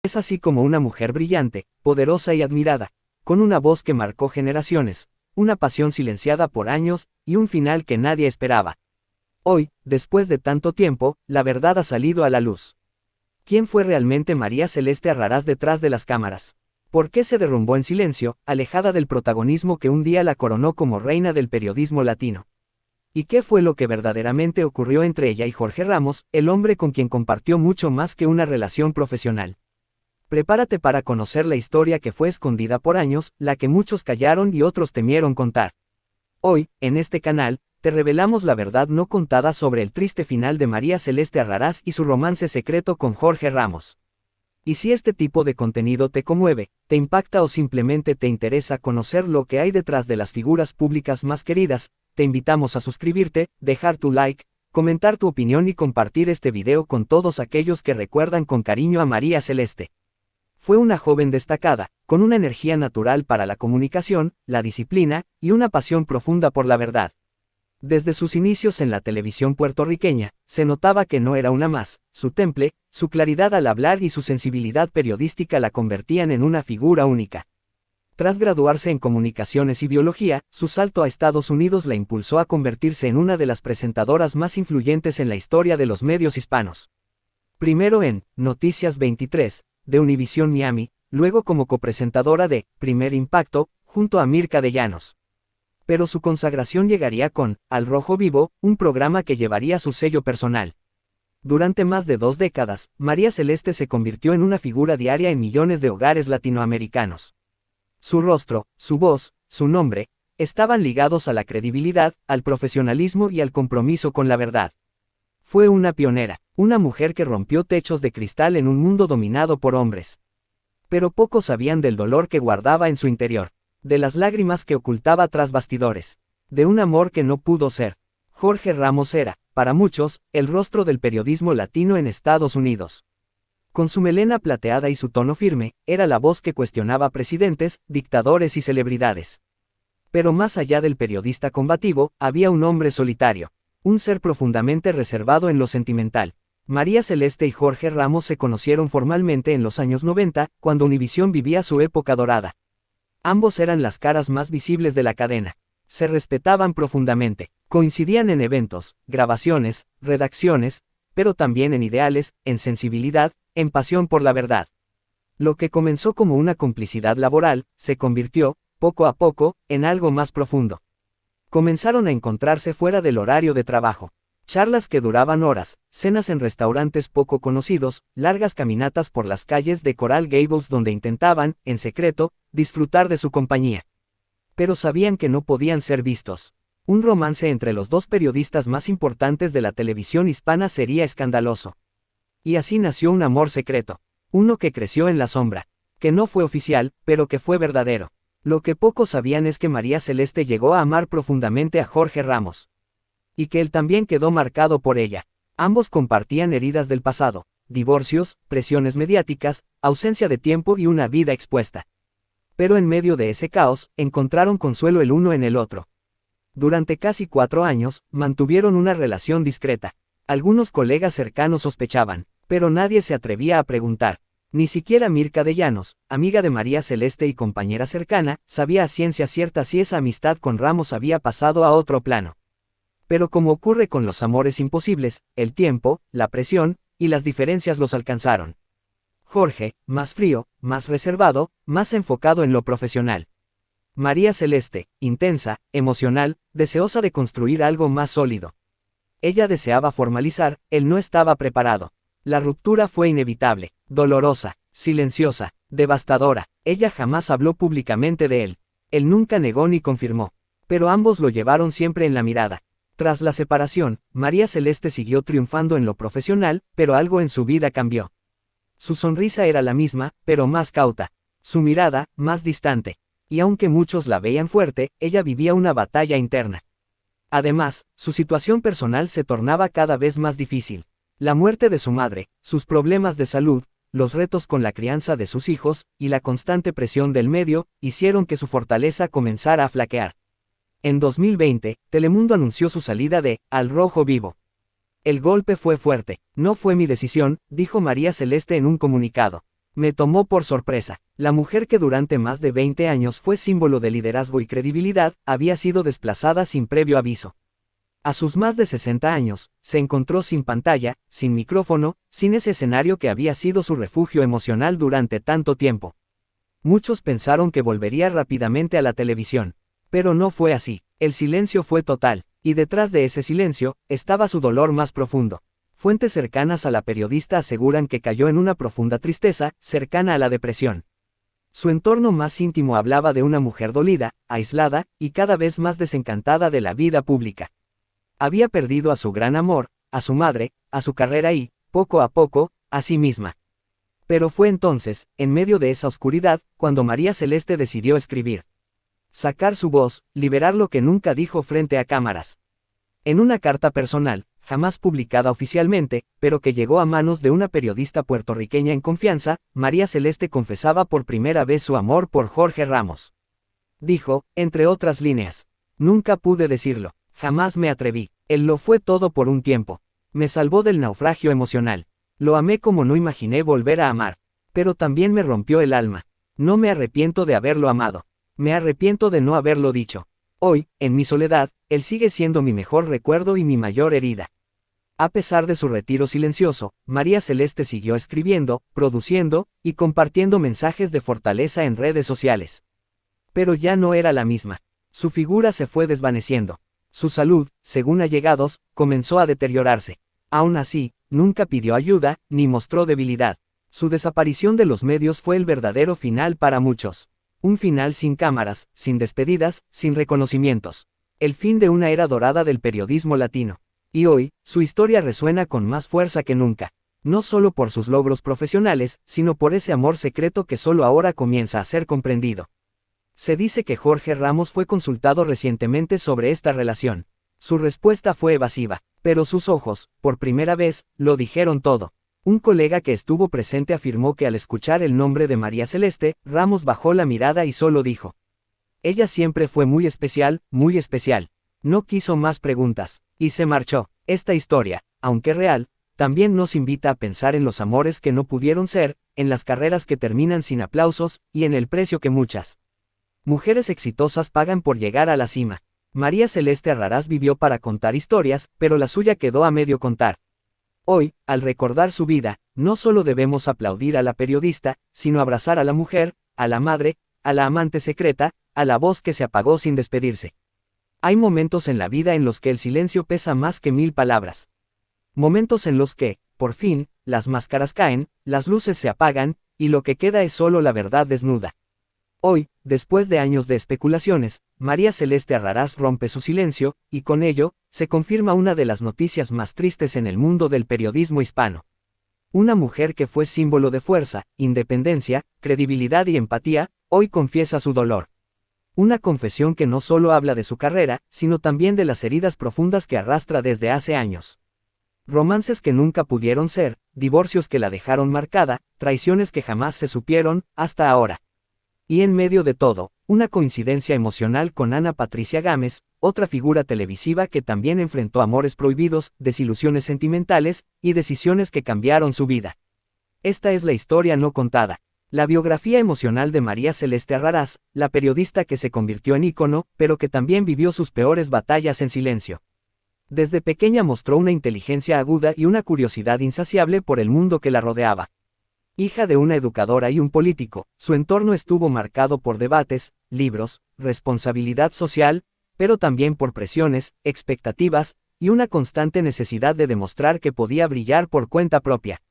Es así como una mujer brillante, poderosa y admirada, con una voz que marcó generaciones, una pasión silenciada por años, y un final que nadie esperaba. Hoy, después de tanto tiempo, la verdad ha salido a la luz. ¿Quién fue realmente María Celeste Arrarás detrás de las cámaras? ¿Por qué se derrumbó en silencio, alejada del protagonismo que un día la coronó como reina del periodismo latino? ¿Y qué fue lo que verdaderamente ocurrió entre ella y Jorge Ramos, el hombre con quien compartió mucho más que una relación profesional? Prepárate para conocer la historia que fue escondida por años, la que muchos callaron y otros temieron contar. Hoy, en este canal, te revelamos la verdad no contada sobre el triste final de María Celeste Arrarás y su romance secreto con Jorge Ramos. Y si este tipo de contenido te conmueve, te impacta o simplemente te interesa conocer lo que hay detrás de las figuras públicas más queridas, te invitamos a suscribirte, dejar tu like, comentar tu opinión y compartir este video con todos aquellos que recuerdan con cariño a María Celeste. Fue una joven destacada, con una energía natural para la comunicación, la disciplina, y una pasión profunda por la verdad. Desde sus inicios en la televisión puertorriqueña, se notaba que no era una más, su temple, su claridad al hablar y su sensibilidad periodística la convertían en una figura única. Tras graduarse en Comunicaciones y Biología, su salto a Estados Unidos la impulsó a convertirse en una de las presentadoras más influyentes en la historia de los medios hispanos. Primero en Noticias 23, de Univisión Miami, luego como copresentadora de Primer Impacto, junto a Mirka de Llanos. Pero su consagración llegaría con Al Rojo Vivo, un programa que llevaría su sello personal. Durante más de 2 décadas, María Celeste se convirtió en una figura diaria en millones de hogares latinoamericanos. Su rostro, su voz, su nombre, estaban ligados a la credibilidad, al profesionalismo y al compromiso con la verdad. Fue una pionera, una mujer que rompió techos de cristal en un mundo dominado por hombres. Pero pocos sabían del dolor que guardaba en su interior, de las lágrimas que ocultaba tras bastidores, de un amor que no pudo ser. Jorge Ramos era, para muchos, el rostro del periodismo latino en Estados Unidos. Con su melena plateada y su tono firme, era la voz que cuestionaba presidentes, dictadores y celebridades. Pero más allá del periodista combativo, había un hombre solitario, un ser profundamente reservado en lo sentimental. María Celeste y Jorge Ramos se conocieron formalmente en los años 90, cuando Univisión vivía su época dorada. Ambos eran las caras más visibles de la cadena. Se respetaban profundamente, coincidían en eventos, grabaciones, redacciones, pero también en ideales, en sensibilidad, en pasión por la verdad. Lo que comenzó como una complicidad laboral, se convirtió, poco a poco, en algo más profundo. Comenzaron a encontrarse fuera del horario de trabajo. Charlas que duraban horas, cenas en restaurantes poco conocidos, largas caminatas por las calles de Coral Gables donde intentaban, en secreto, disfrutar de su compañía. Pero sabían que no podían ser vistos. Un romance entre los dos periodistas más importantes de la televisión hispana sería escandaloso. Y así nació un amor secreto. Uno que creció en la sombra. Que no fue oficial, pero que fue verdadero. Lo que pocos sabían es que María Celeste llegó a amar profundamente a Jorge Ramos. Y que él también quedó marcado por ella. Ambos compartían heridas del pasado, divorcios, presiones mediáticas, ausencia de tiempo y una vida expuesta. Pero en medio de ese caos, encontraron consuelo el uno en el otro. Durante casi 4 años, mantuvieron una relación discreta. Algunos colegas cercanos sospechaban, pero nadie se atrevía a preguntar. Ni siquiera Mirka de Llanos, amiga de María Celeste y compañera cercana, sabía a ciencia cierta si esa amistad con Ramos había pasado a otro plano. Pero como ocurre con los amores imposibles, el tiempo, la presión, y las diferencias los alcanzaron. Jorge, más frío, más reservado, más enfocado en lo profesional. María Celeste, intensa, emocional, deseosa de construir algo más sólido. Ella deseaba formalizar, él no estaba preparado. La ruptura fue inevitable, dolorosa, silenciosa, devastadora. Ella jamás habló públicamente de él. Él nunca negó ni confirmó. Pero ambos lo llevaron siempre en la mirada. Tras la separación, María Celeste siguió triunfando en lo profesional, pero algo en su vida cambió. Su sonrisa era la misma, pero más cauta. Su mirada, más distante. Y aunque muchos la veían fuerte, ella vivía una batalla interna. Además, su situación personal se tornaba cada vez más difícil. La muerte de su madre, sus problemas de salud, los retos con la crianza de sus hijos, y la constante presión del medio, hicieron que su fortaleza comenzara a flaquear. En 2020, Telemundo anunció su salida de Al Rojo Vivo. El golpe fue fuerte. No fue mi decisión, dijo María Celeste en un comunicado. Me tomó por sorpresa. La mujer que durante más de 20 años fue símbolo de liderazgo y credibilidad, había sido desplazada sin previo aviso. A sus más de 60 años, se encontró sin pantalla, sin micrófono, sin ese escenario que había sido su refugio emocional durante tanto tiempo. Muchos pensaron que volvería rápidamente a la televisión. Pero no fue así. El silencio fue total, y detrás de ese silencio, estaba su dolor más profundo. Fuentes cercanas a la periodista aseguran que cayó en una profunda tristeza, cercana a la depresión. Su entorno más íntimo hablaba de una mujer dolida, aislada, y cada vez más desencantada de la vida pública. Había perdido a su gran amor, a su madre, a su carrera y, poco a poco, a sí misma. Pero fue entonces, en medio de esa oscuridad, cuando María Celeste decidió escribir. Sacar su voz, liberar lo que nunca dijo frente a cámaras. En una carta personal, jamás publicada oficialmente, pero que llegó a manos de una periodista puertorriqueña en confianza, María Celeste confesaba por primera vez su amor por Jorge Ramos. Dijo, entre otras líneas: nunca pude decirlo, jamás me atreví, él lo fue todo por un tiempo. Me salvó del naufragio emocional. Lo amé como no imaginé volver a amar. Pero también me rompió el alma. No me arrepiento de haberlo amado. Me arrepiento de no haberlo dicho. Hoy, en mi soledad, él sigue siendo mi mejor recuerdo y mi mayor herida. A pesar de su retiro silencioso, María Celeste siguió escribiendo, produciendo, y compartiendo mensajes de fortaleza en redes sociales. Pero ya no era la misma. Su figura se fue desvaneciendo. Su salud, según allegados, comenzó a deteriorarse. Aún así, nunca pidió ayuda, ni mostró debilidad. Su desaparición de los medios fue el verdadero final para muchos. Un final sin cámaras, sin despedidas, sin reconocimientos. El fin de una era dorada del periodismo latino. Y hoy, su historia resuena con más fuerza que nunca. No solo por sus logros profesionales, sino por ese amor secreto que solo ahora comienza a ser comprendido. Se dice que Jorge Ramos fue consultado recientemente sobre esta relación. Su respuesta fue evasiva, pero sus ojos, por primera vez, lo dijeron todo. Un colega que estuvo presente afirmó que al escuchar el nombre de María Celeste, Ramos bajó la mirada y solo dijo: ella siempre fue muy especial, muy especial. No quiso más preguntas, y se marchó. Esta historia, aunque real, también nos invita a pensar en los amores que no pudieron ser, en las carreras que terminan sin aplausos, y en el precio que muchas mujeres exitosas pagan por llegar a la cima. María Celeste Arrarás vivió para contar historias, pero la suya quedó a medio contar. Hoy, al recordar su vida, no solo debemos aplaudir a la periodista, sino abrazar a la mujer, a la madre, a la amante secreta, a la voz que se apagó sin despedirse. Hay momentos en la vida en los que el silencio pesa más que 1000 palabras. Momentos en los que, por fin, las máscaras caen, las luces se apagan, y lo que queda es solo la verdad desnuda. Hoy, después de años de especulaciones, María Celeste Arrarás rompe su silencio, y con ello, se confirma una de las noticias más tristes en el mundo del periodismo hispano. Una mujer que fue símbolo de fuerza, independencia, credibilidad y empatía, hoy confiesa su dolor. Una confesión que no solo habla de su carrera, sino también de las heridas profundas que arrastra desde hace años. Romances que nunca pudieron ser, divorcios que la dejaron marcada, traiciones que jamás se supieron, hasta ahora. Y en medio de todo, una coincidencia emocional con Ana Patricia Gámez, otra figura televisiva que también enfrentó amores prohibidos, desilusiones sentimentales, y decisiones que cambiaron su vida. Esta es la historia no contada. La biografía emocional de María Celeste Arrarás, la periodista que se convirtió en ícono, pero que también vivió sus peores batallas en silencio. Desde pequeña mostró una inteligencia aguda y una curiosidad insaciable por el mundo que la rodeaba. Hija de una educadora y un político, su entorno estuvo marcado por debates, libros, responsabilidad social, pero también por presiones, expectativas, y una constante necesidad de demostrar que podía brillar por cuenta propia.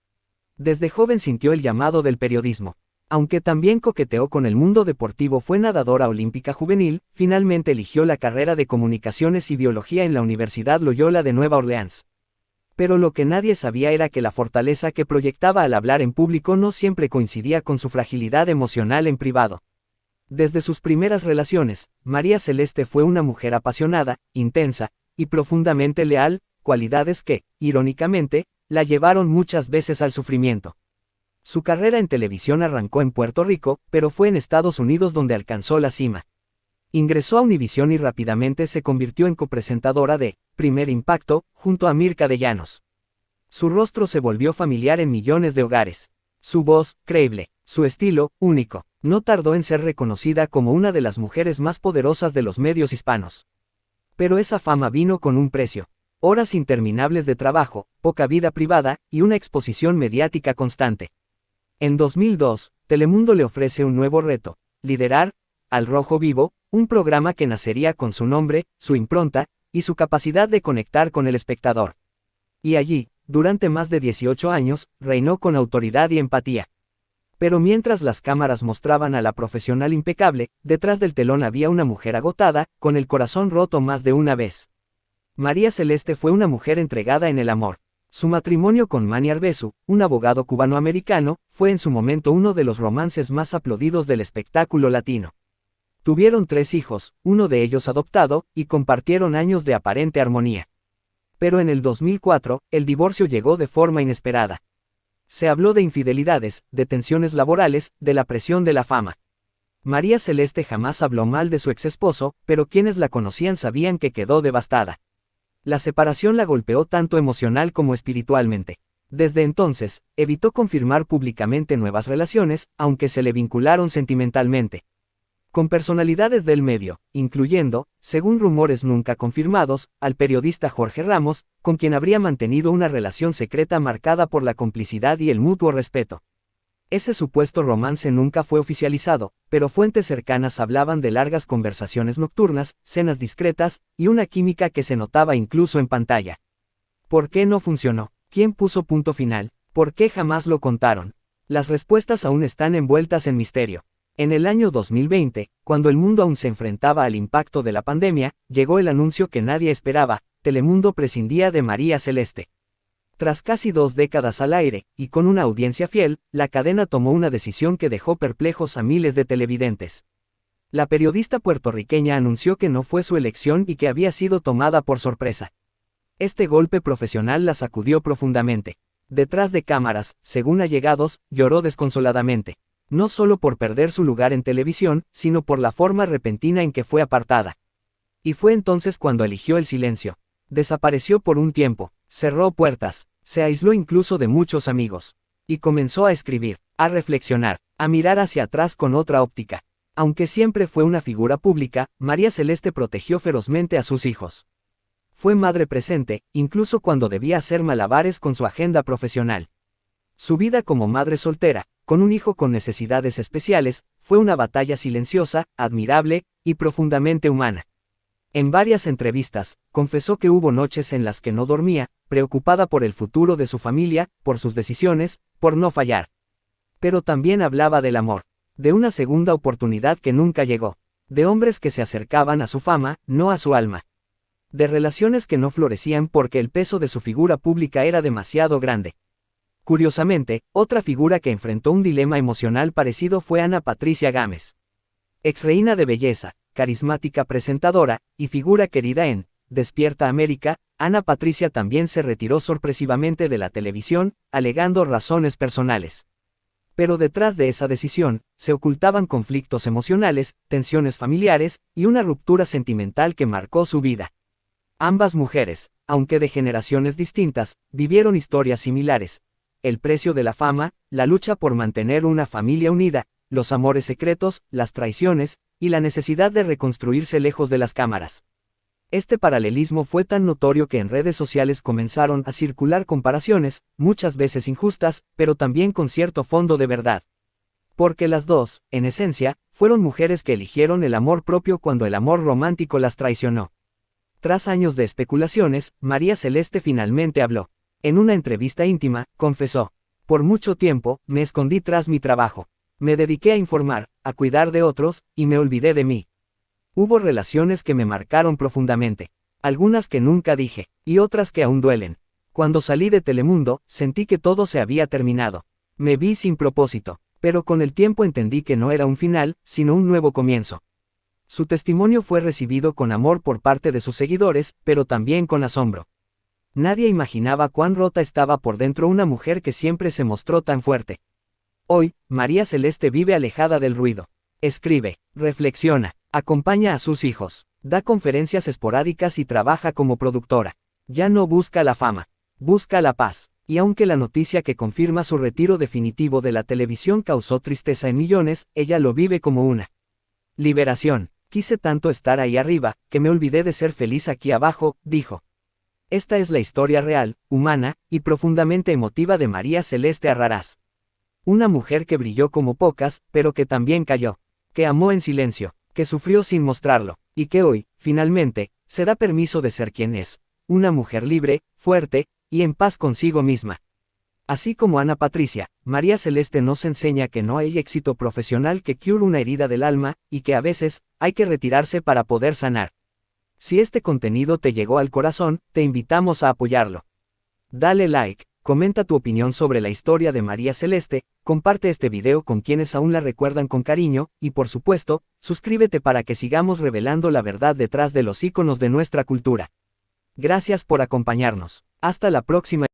Desde joven sintió el llamado del periodismo. Aunque también coqueteó con el mundo deportivo, fue nadadora olímpica juvenil, finalmente eligió la carrera de Comunicaciones y Biología en la Universidad Loyola de Nueva Orleans. Pero lo que nadie sabía era que la fortaleza que proyectaba al hablar en público no siempre coincidía con su fragilidad emocional en privado. Desde sus primeras relaciones, María Celeste fue una mujer apasionada, intensa, y profundamente leal, cualidades que, irónicamente, la llevaron muchas veces al sufrimiento. Su carrera en televisión arrancó en Puerto Rico, pero fue en Estados Unidos donde alcanzó la cima. Ingresó a Univisión y rápidamente se convirtió en copresentadora de Primer Impacto, junto a Mirka de Llanos. Su rostro se volvió familiar en millones de hogares. Su voz, creíble, su estilo, único, no tardó en ser reconocida como una de las mujeres más poderosas de los medios hispanos. Pero esa fama vino con un precio. Horas interminables de trabajo, poca vida privada, y una exposición mediática constante. En 2002, Telemundo le ofrece un nuevo reto: liderar Al Rojo Vivo, un programa que nacería con su nombre, su impronta, y su capacidad de conectar con el espectador. Y allí, durante más de 18 años, reinó con autoridad y empatía. Pero mientras las cámaras mostraban a la profesional impecable, detrás del telón había una mujer agotada, con el corazón roto más de una vez. María Celeste fue una mujer entregada en el amor. Su matrimonio con Manny Arbezu, un abogado cubanoamericano, fue en su momento uno de los romances más aplaudidos del espectáculo latino. Tuvieron 3 hijos, uno de ellos adoptado, y compartieron años de aparente armonía. Pero en el 2004, el divorcio llegó de forma inesperada. Se habló de infidelidades, de tensiones laborales, de la presión de la fama. María Celeste jamás habló mal de su exesposo, pero quienes la conocían sabían que quedó devastada. La separación la golpeó tanto emocional como espiritualmente. Desde entonces, evitó confirmar públicamente nuevas relaciones, aunque se le vincularon sentimentalmente con personalidades del medio, incluyendo, según rumores nunca confirmados, al periodista Jorge Ramos, con quien habría mantenido una relación secreta marcada por la complicidad y el mutuo respeto. Ese supuesto romance nunca fue oficializado, pero fuentes cercanas hablaban de largas conversaciones nocturnas, cenas discretas, y una química que se notaba incluso en pantalla. ¿Por qué no funcionó? ¿Quién puso punto final? ¿Por qué jamás lo contaron? Las respuestas aún están envueltas en misterio. En el año 2020, cuando el mundo aún se enfrentaba al impacto de la pandemia, llegó el anuncio que nadie esperaba: Telemundo prescindía de María Celeste. Tras casi 2 décadas al aire, y con una audiencia fiel, la cadena tomó una decisión que dejó perplejos a miles de televidentes. La periodista puertorriqueña anunció que no fue su elección y que había sido tomada por sorpresa. Este golpe profesional la sacudió profundamente. Detrás de cámaras, según allegados, lloró desconsoladamente. No solo por perder su lugar en televisión, sino por la forma repentina en que fue apartada. Y fue entonces cuando eligió el silencio. Desapareció por un tiempo, cerró puertas, se aisló incluso de muchos amigos. Y comenzó a escribir, a reflexionar, a mirar hacia atrás con otra óptica. Aunque siempre fue una figura pública, María Celeste protegió ferozmente a sus hijos. Fue madre presente, incluso cuando debía hacer malabares con su agenda profesional. Su vida como madre soltera, con un hijo con necesidades especiales, fue una batalla silenciosa, admirable, y profundamente humana. En varias entrevistas, confesó que hubo noches en las que no dormía, preocupada por el futuro de su familia, por sus decisiones, por no fallar. Pero también hablaba del amor, de una segunda oportunidad que nunca llegó, de hombres que se acercaban a su fama, no a su alma. De relaciones que no florecían porque el peso de su figura pública era demasiado grande. Curiosamente, otra figura que enfrentó un dilema emocional parecido fue Ana Patricia Gámez. Exreina de belleza, carismática presentadora, y figura querida en Despierta América, Ana Patricia también se retiró sorpresivamente de la televisión, alegando razones personales. Pero detrás de esa decisión, se ocultaban conflictos emocionales, tensiones familiares, y una ruptura sentimental que marcó su vida. Ambas mujeres, aunque de generaciones distintas, vivieron historias similares. El precio de la fama, la lucha por mantener una familia unida, los amores secretos, las traiciones, y la necesidad de reconstruirse lejos de las cámaras. Este paralelismo fue tan notorio que en redes sociales comenzaron a circular comparaciones, muchas veces injustas, pero también con cierto fondo de verdad. Porque las dos, en esencia, fueron mujeres que eligieron el amor propio cuando el amor romántico las traicionó. Tras años de especulaciones, María Celeste finalmente habló. En una entrevista íntima, confesó: por mucho tiempo, me escondí tras mi trabajo. Me dediqué a informar, a cuidar de otros, y me olvidé de mí. Hubo relaciones que me marcaron profundamente. Algunas que nunca dije, y otras que aún duelen. Cuando salí de Telemundo, sentí que todo se había terminado. Me vi sin propósito, pero con el tiempo entendí que no era un final, sino un nuevo comienzo. Su testimonio fue recibido con amor por parte de sus seguidores, pero también con asombro. Nadie imaginaba cuán rota estaba por dentro una mujer que siempre se mostró tan fuerte. Hoy, María Celeste vive alejada del ruido. Escribe, reflexiona, acompaña a sus hijos, da conferencias esporádicas y trabaja como productora. Ya no busca la fama, busca la paz. Y aunque la noticia que confirma su retiro definitivo de la televisión causó tristeza en millones, ella lo vive como una liberación. Quise tanto estar ahí arriba, que me olvidé de ser feliz aquí abajo, dijo. Esta es la historia real, humana, y profundamente emotiva de María Celeste Arrarás. Una mujer que brilló como pocas, pero que también cayó. Que amó en silencio, que sufrió sin mostrarlo, y que hoy, finalmente, se da permiso de ser quien es. Una mujer libre, fuerte, y en paz consigo misma. Así como Ana Patricia, María Celeste nos enseña que no hay éxito profesional que cure una herida del alma, y que a veces, hay que retirarse para poder sanar. Si este contenido te llegó al corazón, te invitamos a apoyarlo. Dale like, comenta tu opinión sobre la historia de María Celeste, comparte este video con quienes aún la recuerdan con cariño, y por supuesto, suscríbete para que sigamos revelando la verdad detrás de los íconos de nuestra cultura. Gracias por acompañarnos. Hasta la próxima.